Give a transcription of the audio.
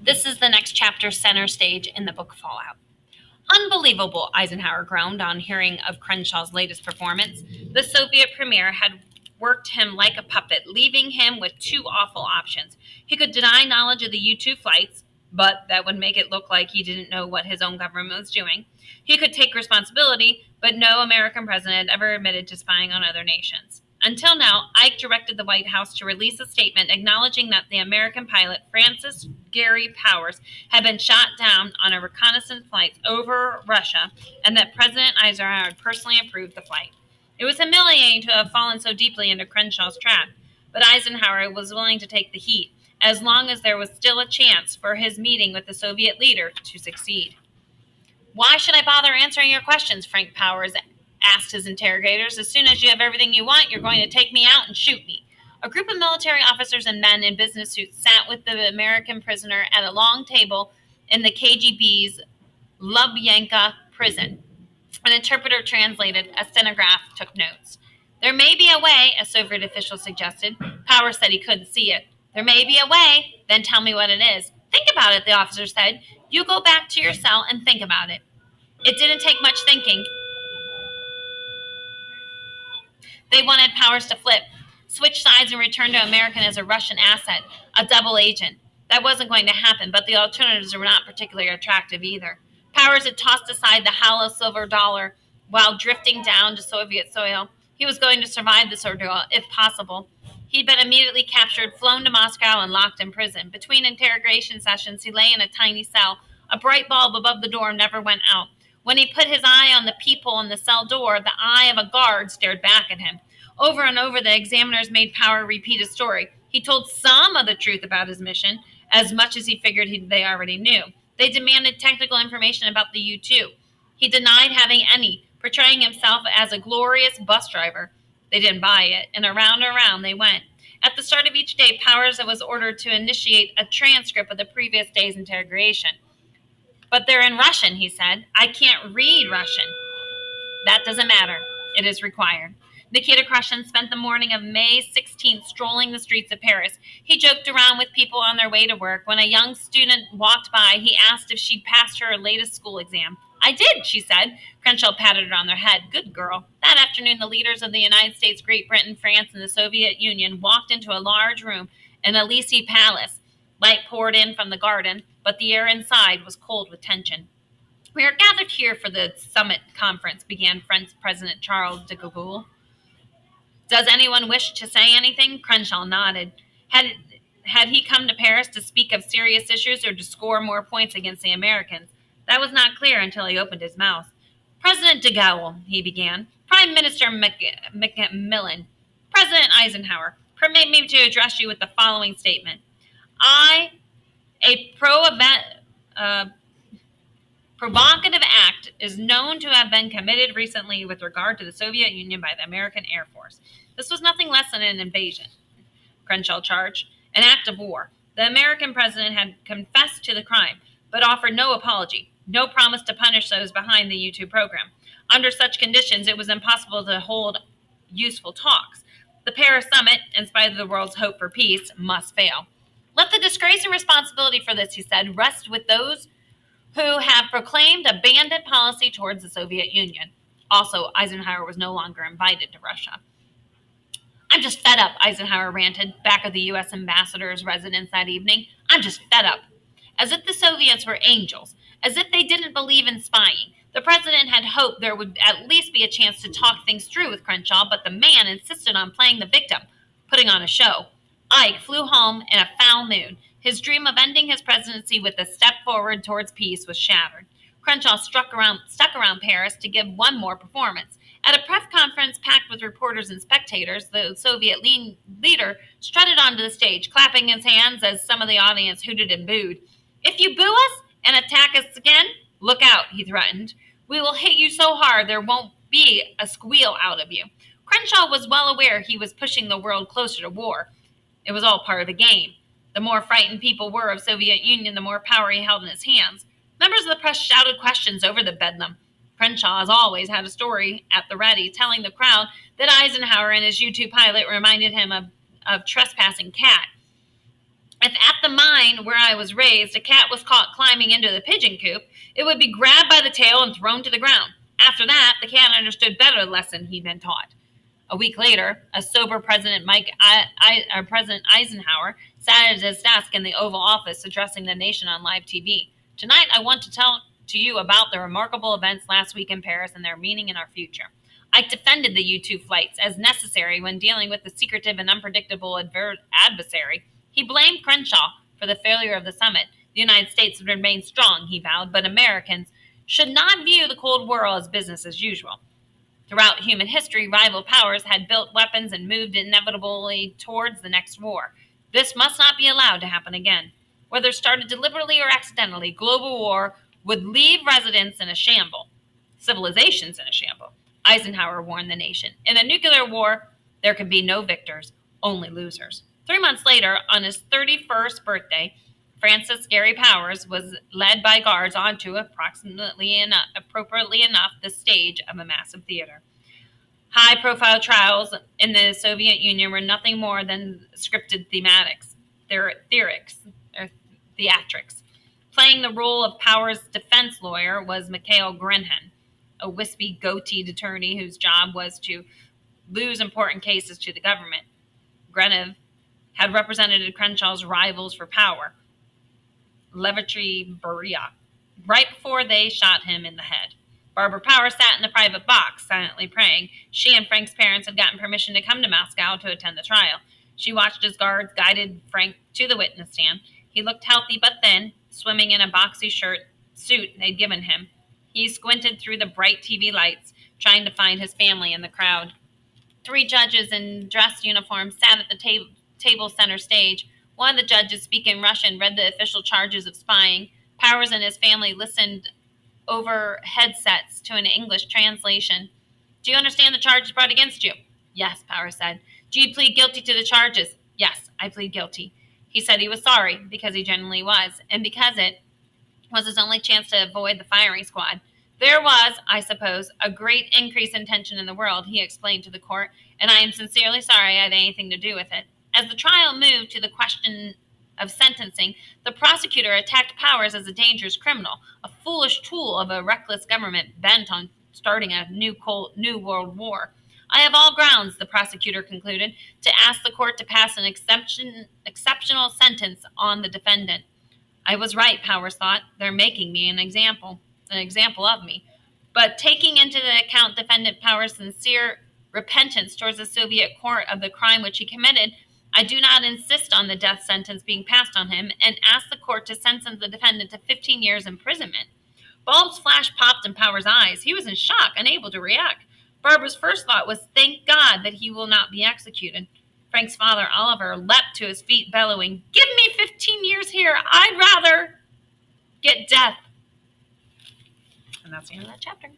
This is the next chapter, center stage in the book Fallout. Unbelievable, Eisenhower groaned on hearing of Crenshaw's latest performance. The Soviet premier had worked him like a puppet, leaving him with two awful options. He could deny knowledge of the U-2 flights, but that would make it look like he didn't know what his own government was doing. He could take responsibility, but no American president ever admitted to spying on other nations. Until now, Ike directed the White House to release a statement acknowledging that the American pilot Francis Gary Powers had been shot down on a reconnaissance flight over Russia, and that President Eisenhower had personally approved the flight. It was humiliating to have fallen so deeply into Crenshaw's trap, but Eisenhower was willing to take the heat, as long as there was still a chance for his meeting with the Soviet leader to succeed. "Why should I bother answering your questions?" Frank Powers asked his interrogators. "As soon as you have everything you want, you're going to take me out and shoot me." A group of military officers and men in business suits sat with the American prisoner at a long table in the KGB's Lubyanka prison. An interpreter translated, a stenograph took notes. "There may be a way," a Soviet official suggested. Powers said he couldn't see it. "There may be a way." "Then tell me what it is." "Think about it," the officer said. "You go back to your cell and think about it." It didn't take much thinking. They wanted Powers to flip, switch sides, and return to American as a Russian asset, a double agent. That wasn't going to happen, but the alternatives were not particularly attractive either. Powers had tossed aside the hollow silver dollar while drifting down to Soviet soil. He was going to survive this ordeal, if possible. He'd been immediately captured, flown to Moscow, and locked in prison. Between interrogation sessions, he lay in a tiny cell. A bright bulb above the door never went out. When he put his eye on the peephole in the cell door, the eye of a guard stared back at him. Over and over, the examiners made Power repeat his story. He told some of the truth about his mission, as much as he figured they already knew. They demanded technical information about the U-2. He denied having any, portraying himself as a glorious bus driver. They didn't buy it, and around they went. At the start of each day, Powers was ordered to initiate a transcript of the previous day's interrogation. "But they're in Russian," he said. "I can't read Russian." "That doesn't matter. It is required." Nikita Khrushchev spent the morning of May 16th strolling the streets of Paris. He joked around with people on their way to work. When a young student walked by, he asked if she'd passed her latest school exam. "I did," she said. Crenshaw patted her on the head. "Good girl." That afternoon, the leaders of the United States, Great Britain, France, and the Soviet Union walked into a large room in Elysee Palace. Light poured in from the garden, but the air inside was cold with tension. "We are gathered here for the summit conference," began French President Charles de Gaulle. "Does anyone wish to say anything?" Crenshaw nodded. Had he come to Paris to speak of serious issues or to score more points against the Americans? That was not clear until he opened his mouth. "President de Gaulle," he began. "Prime Minister Macmillan. President Eisenhower, permit me to address you with the following statement. A provocative act is known to have been committed recently with regard to the Soviet Union by the American Air Force. This was nothing less than an invasion," Crenshaw charged, "an act of war. The American president had confessed to the crime, but offered no apology, no promise to punish those behind the U-2 program. Under such conditions, it was impossible to hold useful talks. The Paris summit, in spite of the world's hope for peace, must fail. Let the disgrace and responsibility for this," he said, "rest with those who have proclaimed a bandit policy towards the Soviet Union." Also, Eisenhower was no longer invited to Russia. "I'm just fed up," Eisenhower ranted, back of the U.S. ambassador's residence that evening. "I'm just fed up." As if the Soviets were angels, as if they didn't believe in spying. The president had hoped there would at least be a chance to talk things through with Crenshaw, but the man insisted on playing the victim, putting on a show. Ike flew home in a foul mood. His dream of ending his presidency with a step forward towards peace was shattered. Crenshaw stuck around Paris to give one more performance. At a press conference packed with reporters and spectators, the Soviet leader strutted onto the stage, clapping his hands as some of the audience hooted and booed. "If you boo us and attack us again, look out," he threatened. "We will hit you so hard there won't be a squeal out of you." Crenshaw was well aware he was pushing the world closer to war. It was all part of the game. The more frightened people were of Soviet Union, the more power he held in his hands. Members of the press shouted questions over the bedlam. Crenshaw, as always, had a story at the ready, telling the crowd that Eisenhower and his U-2 pilot reminded him of trespassing cat. If at the mine where I was raised a cat was caught climbing into the pigeon coop, it would be grabbed by the tail and thrown to the ground. After that, the cat understood better the lesson he'd been taught. A week later, a sober President Eisenhower sat at his desk in the Oval Office addressing the nation on live TV. Tonight, I want to tell to you about the remarkable events last week in Paris and their meaning in our future. I defended the U-2 flights as necessary when dealing with the secretive and unpredictable adversary. He blamed Crenshaw for the failure of the summit. The United States would remain strong, he vowed, but Americans should not view the Cold War as business as usual. Throughout human history, rival powers had built weapons and moved inevitably towards the next war. This must not be allowed to happen again. Whether started deliberately or accidentally, global war would leave residents in a shamble, civilizations in a shamble. Eisenhower warned the nation. In a nuclear war, there can be no victors, only losers. 3 months later, on his 31st birthday, Francis Gary Powers was led by guards onto, appropriately enough, the stage of a massive theater. High-profile trials in the Soviet Union were nothing more than scripted theatrics. Playing the role of Powers' defense lawyer was Mikhail Grenhan, a wispy, goateed attorney whose job was to lose important cases to the government. Grenhan had represented Crenshaw's rivals for power, Levitry Beria, right before they shot him in the head. Barbara Powers sat in the private box, silently praying. She and Frank's parents had gotten permission to come to Moscow to attend the trial. She watched as guards guided Frank to the witness stand. He looked healthy but thin, swimming in a boxy suit they'd given him. He squinted through the bright TV lights, trying to find his family in the crowd. 3 judges in dress uniforms sat at the table center stage. One of the judges, speaking Russian, read the official charges of spying. Powers and his family listened over headsets to an English translation. Do you understand the charges brought against you? Yes, Powers said. Do you plead guilty to the charges? Yes, I plead guilty. He said he was sorry, because he genuinely was, and because it was his only chance to avoid the firing squad. There was, I suppose, a great increase in tension in the world, he explained to the court, and I am sincerely sorry I had anything to do with it. As the trial moved to the question of sentencing, the prosecutor attacked Powers as a dangerous criminal, a foolish tool of a reckless government bent on starting a new world war. I have all grounds, the prosecutor concluded, to ask the court to pass an exceptional sentence on the defendant. I was right, Powers thought. They're making me an example of me. But taking into account defendant Powers' sincere repentance towards the Soviet court of the crime which he committed, I do not insist on the death sentence being passed on him and ask the court to sentence the defendant to 15 years imprisonment. Bulbs flash popped in Powers' eyes. He was in shock, unable to react. Barbara's first thought was, thank God that he will not be executed. Frank's father, Oliver, leapt to his feet, bellowing, give me 15 years here. I'd rather get death. And that's the end of that chapter.